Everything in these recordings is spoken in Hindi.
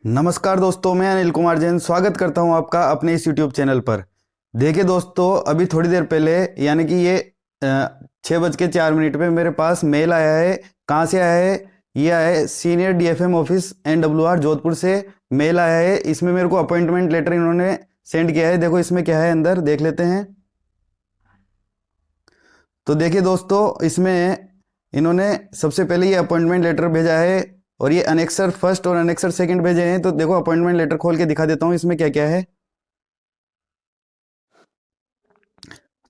नमस्कार दोस्तों, मैं अनिल कुमार जैन स्वागत करता हूं आपका अपने इस YouTube चैनल पर। देखिए दोस्तों, अभी थोड़ी देर पहले यानी कि ये 6:04 पे मेरे पास मेल आया है। कहाँ से आया है? ये आया है senior DFM office NWR Jodhpur से मेल आया है। इसमें मेरे को अपॉइंटमेंट लेटर इन्होंने सेंड किया है। देखो इसमें क्या है, अंदर देख लेते हैं। तो देखिए दोस्तों, इसमें इन्होंने सबसे पहले ये अपॉइंटमेंट लेटर भेजा है और ये अनेक्सर फर्स्ट और अनेक्सर सेकंड भेजे हैं। तो देखो अपॉइंटमेंट लेटर खोल के दिखा देता हूँ इसमें क्या क्या है।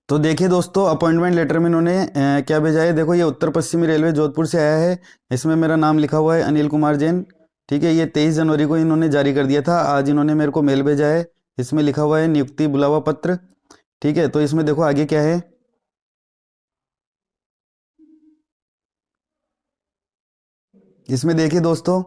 तो देखिए दोस्तों, अपॉइंटमेंट लेटर में इन्होंने क्या भेजा है। देखो ये उत्तर पश्चिमी रेलवे जोधपुर से आया है। इसमें मेरा नाम लिखा हुआ है अनिल कुमार जैन। ठीक है, ये 23 जनवरी को इन्होंने जारी कर दिया था। आज इन्होंने मेरे को मेल भेजा है। इसमें लिखा हुआ है नियुक्ति बुलावा पत्र। ठीक है, तो इसमें देखो आगे क्या है। इसमें देखिए दोस्तों,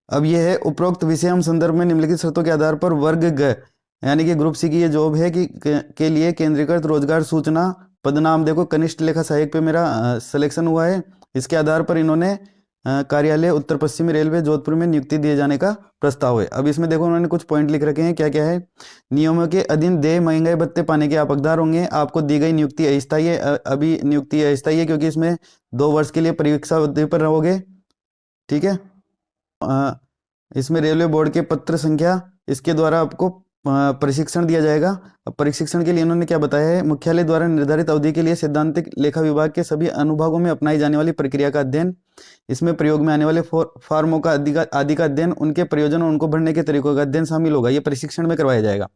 अब यह है उपरोक्त विषय संदर्भ में निम्नलिखित शर्तों के आधार पर वर्ग ग यानी कि ग्रुप सी की ये जॉब है कि के लिए केंद्रीकृत रोजगार सूचना पदनाम देखो कनिष्ठ लेखा सहायक पे मेरा सिलेक्शन हुआ है। इसके आधार पर इन्होंने कार्यालय उत्तर पश्चिमी रेलवे जोधपुर में नियुक्ति दिए जाने का प्रस्ताव है। अब इसमें देखो उन्होंने कुछ पॉइंट लिख रखे हैं, क्या क्या है। नियमों के अधीन देय महंगाई भत्ते पाने के आप हकदार होंगे। आपको दी गई नियुक्ति अस्थायी है। अभी नियुक्ति अस्थायी है क्योंकि इसमें 2 वर्ष के लिए परीक्षा अवधि पर रहोगे। ठीक है। अ, इसमें रेलवे बोर्ड के पत्र संख्या इसके द्वारा आपको प्रशिक्षण दिया जाएगा। अब प्रशिक्षण के लिए इन्होंने क्या बताया है। मुख्यालय द्वारा निर्धारित अवधि के लिए सैद्धांतिक लेखा विभाग के सभी अनुभागों में अपनाई जाने वाली प्रक्रिया का अध्ययन, इसमें प्रयोग में आने वाले फॉर्मों का आदि का अध्ययन, उनके प्रयोजन और उनको भरने के तरीकों का अध्ययन शामिल होगा। ये प्रशिक्षण में करवाया जाएगा।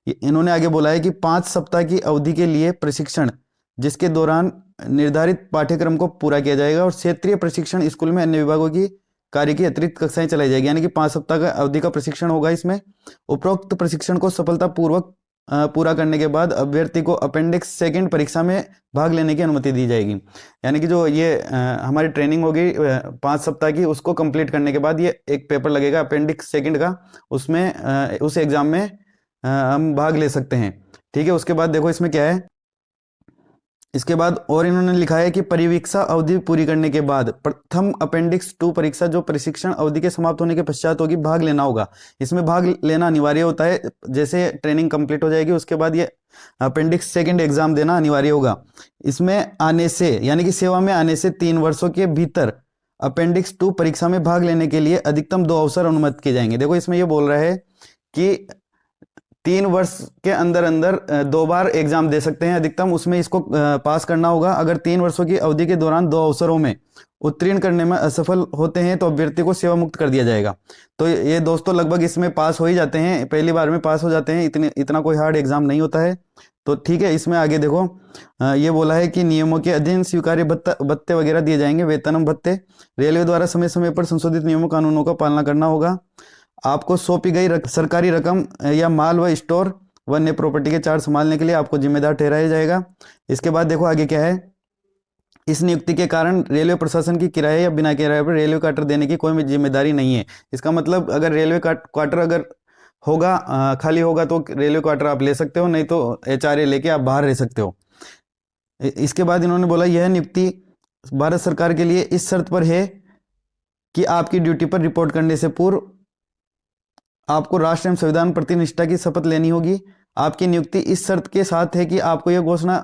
इन्होंने आगे बोला है कि 5 सप्ताह की अवधि के लिए प्रशिक्षण, जिसके दौरान निर्धारित पाठ्यक्रम को पूरा किया जाएगा और क्षेत्रीय प्रशिक्षण स्कूल में अन्य विभागों की कार्य की अतिरिक्त कक्षाएं चलाई जाएगी। यानी कि 5 सप्ताह का अवधि का प्रशिक्षण होगा इसमें। उपरोक्त प्रशिक्षण को सफलतापूर्वक पूरा करने के बाद अभ्यर्थी को अपेंडिक्स सेकंड परीक्षा में भाग लेने की अनुमति दी जाएगी। यानी कि जो ये हमारी ट्रेनिंग होगी 5 सप्ताह की, उसको कंप्लीट करने के बाद ये एक पेपर लगेगा अपेंडिक्स सेकंड का। उसमें उस एग्जाम में हम भाग ले सकते हैं। ठीक है, उसके बाद देखो इसमें क्या है। इसके बाद और इन्होंने लिखा है कि परिवीक्षा अवधि पूरी करने के बाद प्रथम अपेंडिक्स 2 परीक्षा जो प्रशिक्षण अवधि के समाप्त होने के पश्चात होगी, भाग लेना होगा। इसमें भाग लेना अनिवार्य होता है। जैसे ट्रेनिंग कंप्लीट हो जाएगी उसके बाद ये अपेंडिक्स सेकंड एग्जाम देना अनिवार्य होगा। इसमें आने से यानी कि सेवा में आने से 3 वर्षों के भीतर अपेंडिक्स 2 परीक्षा में भाग लेने के लिए अधिकतम 2 अवसर अनुमति किए जाएंगे। देखो इसमें ये बोल रहा है कि 3 वर्ष के अंदर अंदर 2 बार एग्जाम दे सकते हैं अधिकतम, उसमें इसको पास करना होगा। अगर 3 वर्षों की अवधि के दौरान 2 अवसरों में उत्तीर्ण करने में असफल होते हैं तो अभ्यर्थी को सेवा मुक्त कर दिया जाएगा। तो ये दोस्तों लगभग इसमें पास हो ही जाते हैं, पहली बार में पास हो जाते हैं। इतना कोई हार्ड एग्जाम नहीं होता है। तो ठीक है, इसमें आगे देखो ये बोला है कि नियमों के अधीन स्वीकार्य भत्ते वगैरह दिए जाएंगे, वेतन भत्ते। रेलवे द्वारा समय समय पर संशोधित नियमों कानूनों का पालना करना होगा। आपको सौंपी गई सरकारी रकम या माल व स्टोर व अन्य प्रॉपर्टी के चार्ज संभालने के लिए आपको जिम्मेदार ठहराया जाएगा। इसके बाद देखो आगे क्या है। इस नियुक्ति के कारण रेलवे प्रशासन की किराए या बिना किराए पर रेलवे क्वार्टर देने की कोई जिम्मेदारी नहीं है। इसका मतलब अगर रेलवे क्वार्टर अगर होगा खाली होगा तो रेलवे क्वार्टर आप ले सकते हो, नहीं तो HRA लेके आप बाहर रह सकते हो। इसके बाद इन्होंने बोला यह नियुक्ति भारत सरकार के लिए इस शर्त पर है कि आपकी ड्यूटी पर रिपोर्ट करने से पूर्व आपको राष्ट्र एवं संविधान प्रति निष्ठा की शपथ लेनी होगी। आपकी नियुक्ति इस शर्त के साथ है कि आपको यह घोषणा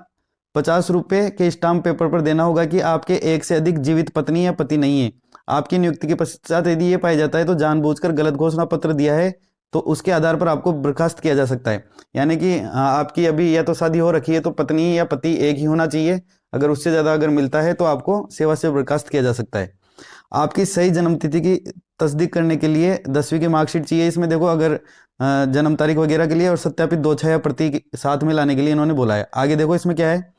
50 रुपये के स्टाम्प पेपर पर देना होगा कि आपके एक से अधिक जीवित पत्नी या पति नहीं है। आपकी नियुक्ति के पश्चात यदि ये पाया जाता है तो जानबूझकर गलत घोषणा पत्र दिया है तो उसके आधार पर आपको बर्खास्त किया जा सकता है। यानी कि आपकी अभी या तो शादी हो रखी है तो पत्नी या पति एक ही होना चाहिए। अगर उससे ज़्यादा अगर मिलता है तो आपको सेवा से बर्खास्त किया जा सकता है। आपकी सही जन्म तिथि की तस्दीक करने के लिए 10वीं की मार्कशीट चाहिए। इसमें देखो अगर जन्म तारीख वगैरह के लिए और सत्यापित 2 छाया प्रति साथ में लाने के लिए इन्होंने बोला है। आगे देखो इसमें क्या है।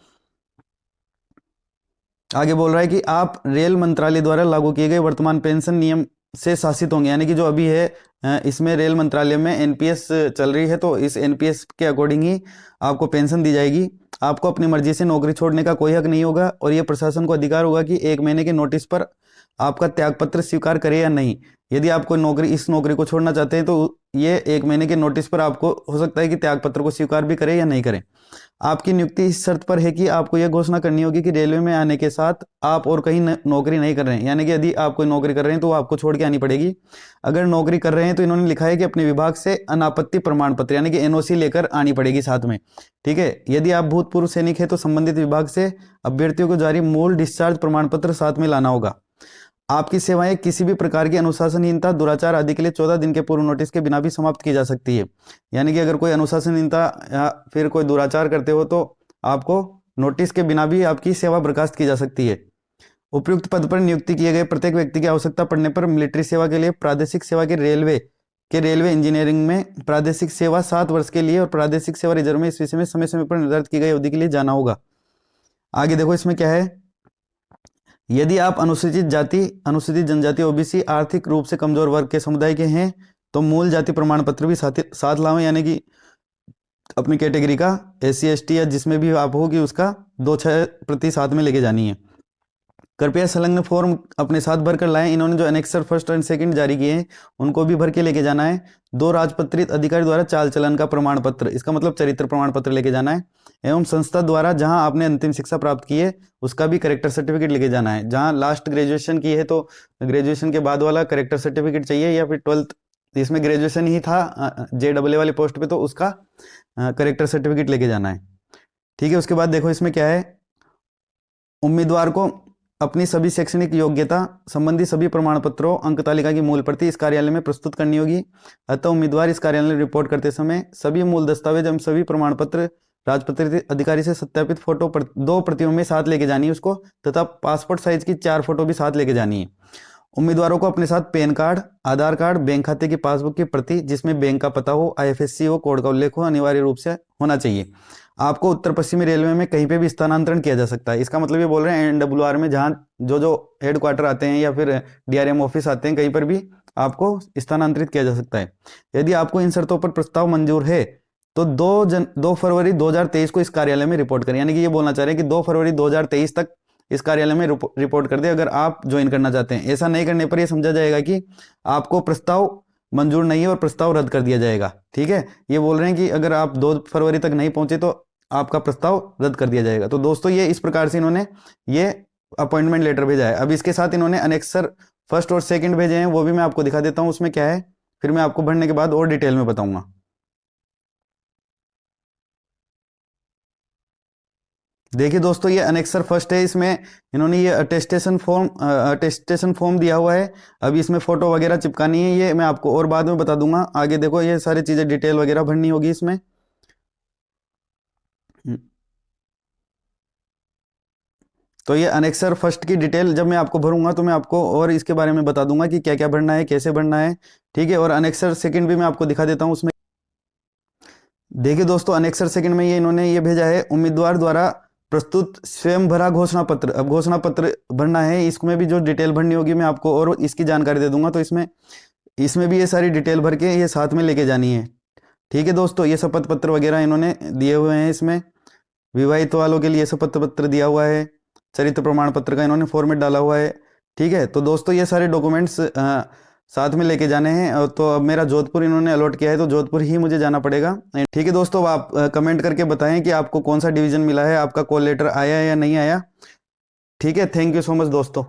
आगे बोल रहा है कि आप रेल मंत्रालय द्वारा लागू किए गए वर्तमान पेंशन नियम से शासित होंगे। यानी कि जो अभी है इसमें रेल मंत्रालय में NPS चल रही है तो इस NPS के अकॉर्डिंग ही आपको पेंशन दी जाएगी। आपको अपनी मर्जी से नौकरी छोड़ने का कोई हक नहीं होगा और ये प्रशासन को अधिकार होगा कि 1 महीने के नोटिस पर आपका त्यागपत्र स्वीकार करे या नहीं। यदि आप कोई नौकरी, इस नौकरी को छोड़ना चाहते हैं तो ये 1 महीने के नोटिस पर आपको हो सकता है कि त्यागपत्र को स्वीकार भी करें या नहीं करें। आपकी नियुक्ति इस शर्त पर है कि आपको यह घोषणा करनी होगी कि रेलवे में आने के साथ आप और कहीं नौकरी नहीं कर रहे हैं। यानी कि यदि आप कोई नौकरी कर रहे हैं तो वो आपको छोड़ के आनी पड़ेगी। अगर नौकरी कर रहे हैं तो इन्होंने लिखा है कि अपने विभाग से अनापत्ति प्रमाण पत्र यानी कि एनओसी लेकर आनी पड़ेगी साथ में। ठीक है, यदि आप भूतपूर्व सैनिक है तो संबंधित विभाग से अभ्यर्थियों को जारी मूल डिस्चार्ज प्रमाण पत्र साथ में लाना होगा। आपकी सेवाएं किसी भी प्रकार की अनुशासनहीनता, दुराचार आदि के लिए 14 दिन के पूर्व नोटिस के बिना भी समाप्त की जा सकती है। यानी कि अगर कोई अनुशासनहीनता या फिर कोई दुराचार करते हो तो आपको नोटिस के बिना भी आपकी सेवा बर्खास्त की जा सकती है। उपयुक्त पद पर नियुक्ति किए गए प्रत्येक व्यक्ति की आवश्यकता पड़ने पर मिलिट्री सेवा के लिए प्रादेशिक सेवा के रेलवे इंजीनियरिंग में प्रादेशिक सेवा 7 वर्ष के लिए और प्रादेशिक सेवा रिजर्व में इस विषय में समय समय पर निर्धारित की गई अवधि के लिए जाना होगा। आगे देखो इसमें क्या है। यदि आप अनुसूचित जाति, अनुसूचित जनजाति, ओबीसी, आर्थिक रूप से कमजोर वर्ग के समुदाय के हैं तो मूल जाति प्रमाण पत्र भी साथ लाओ। यानी कि अपनी कैटेगरी का SC ST या जिसमें भी आप हो कि उसका 2-6 प्रति साथ में लेके जानी है। कृपया संलग्न फॉर्म अपने साथ भर कर लाएं। इन्होंने जो एनेक्सर 1 और 2 जारी किए हैं उनको भी भर के लेके जाना है। 2 राजपत्रित अधिकारी द्वारा चाल चलन का प्रमाण पत्र, इसका मतलब चरित्र प्रमाण पत्र लेके जाना है। एवं संस्था द्वारा जहां आपने अंतिम शिक्षा प्राप्त की है उसका भी करेक्टर सर्टिफिकेट लेके जाना है। जहां लास्ट ग्रेजुएशन की है तो ग्रेजुएशन के बाद वाला करेक्टर सर्टिफिकेट चाहिए, या फिर 12th, इसमें ग्रेजुएशन ही था JAA वाली पोस्ट पे तो उसका करेक्टर सर्टिफिकेट लेके जाना है। ठीक है, उसके बाद देखो इसमें क्या है। उम्मीदवार को अपनी सभी शैक्षणिक योग्यता संबंधी सभी प्रमाण पत्रों, अंक तालिका की मूल प्रति इस कार्यालय में प्रस्तुत करनी होगी। अतः उम्मीदवार इस कार्यालय में रिपोर्ट करते समय सभी मूल दस्तावेज एवं सभी प्रमाण पत्र राजपत्रित अधिकारी से सत्यापित फोटो 2 प्रतियों में साथ लेके जानी है उसको, तथा पासपोर्ट साइज की 4 फोटो भी साथ लेके जानी है। उम्मीदवारों को अपने साथ पैन कार्ड, आधार कार्ड, बैंक खाते की पासबुक की प्रति जिसमें बैंक का पता हो, IFSC हो, कोड का उल्लेख हो अनिवार्य रूप से होना चाहिए। आपको उत्तर पश्चिमी रेलवे में कहीं पे भी स्थानांतरण किया जा सकता है। इसका मतलब ये बोल रहे हैं NWR में जहां जो हेडक्वार्टर आते हैं या फिर DRM ऑफिस आते हैं कहीं पर भी आपको स्थानांतरित किया जा सकता है। यदि आपको इन शर्तों पर प्रस्ताव मंजूर है तो 2 फरवरी 2023 को इस कार्यालय में रिपोर्ट करें। यानी कि ये बोलना चाह रहे हैं कि 2 फरवरी 2023 तक इस कार्यालय में रिपोर्ट कर दे अगर आप ज्वाइन करना चाहते हैं। ऐसा नहीं करने पर यह समझा जाएगा कि आपको प्रस्ताव मंजूर नहीं है और प्रस्ताव रद्द कर दिया जाएगा। ठीक है, ये बोल रहे हैं कि अगर आप 2 फरवरी तक नहीं पहुंचे तो आपका प्रस्ताव रद्द कर दिया जाएगा। तो दोस्तों ये इस प्रकार से इन्होंने ये अपॉइंटमेंट लेटर भेजा है। अब इसके साथ इन्होंने अनेक्सर 1 और 2 भेजे हैं, वो भी मैं आपको दिखा देता हूं उसमें क्या है, फिर मैं आपको भरने के बाद और डिटेल में बताऊंगा। देखिए दोस्तों, ये अनेक्सर 1 है। इसमें इन्होंने ये अटेस्टेशन फॉर्म दिया हुआ है। अभी इसमें फोटो वगैरह चिपकानी है, ये मैं आपको और बाद में बता दूंगा। आगे देखो ये सारी चीजें डिटेल वगैरह भरनी होगी इसमें। तो ये अनेक्सर 1 की डिटेल जब मैं आपको भरूंगा तो मैं आपको और इसके बारे में बता दूंगा कि क्या क्या भरना है, कैसे भरना है। ठीक है, और अनेक्सर 2 भी मैं आपको दिखा देता हूं उसमें। देखिए दोस्तों, अनेक्सर 2 में ये इन्होंने ये भेजा है, उम्मीदवार द्वारा प्रस्तुत स्वयं भरा घोषणा पत्र। अब घोषणा पत्र भरना है, इसमें भी जो डिटेल भरनी होगी मैं आपको और इसकी जानकारी दे दूंगा। तो इसमें भी ये सारी डिटेल भर के ये साथ में लेके जानी है। ठीक है दोस्तों, ये शपथ पत्र वगैरह इन्होंने दिए हुए हैं। इसमें विवाहित वालों के लिए शपथ पत्र दिया हुआ है, चरित्र प्रमाण पत्र का इन्होंने फॉर्मेट डाला हुआ है। ठीक है, तो दोस्तों ये सारे डॉक्यूमेंट्स साथ में लेके जाने हैं। तो अब मेरा जोधपुर इन्होंने अलॉट किया है तो जोधपुर ही मुझे जाना पड़ेगा। ठीक है दोस्तों, आप कमेंट करके बताएं कि आपको कौन सा डिवीजन मिला है, आपका कॉल लेटर आया या नहीं आया। ठीक है, थैंक यू सो मच दोस्तों।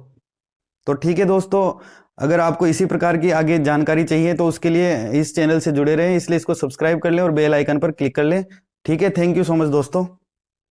तो ठीक है दोस्तों, अगर आपको इसी प्रकार की आगे जानकारी चाहिए तो उसके लिए इस चैनल से जुड़े रहें, इसलिए इसको सब्सक्राइब कर लें और बेल आइकन पर क्लिक कर लें। ठीक है, थैंक यू सो मच दोस्तों।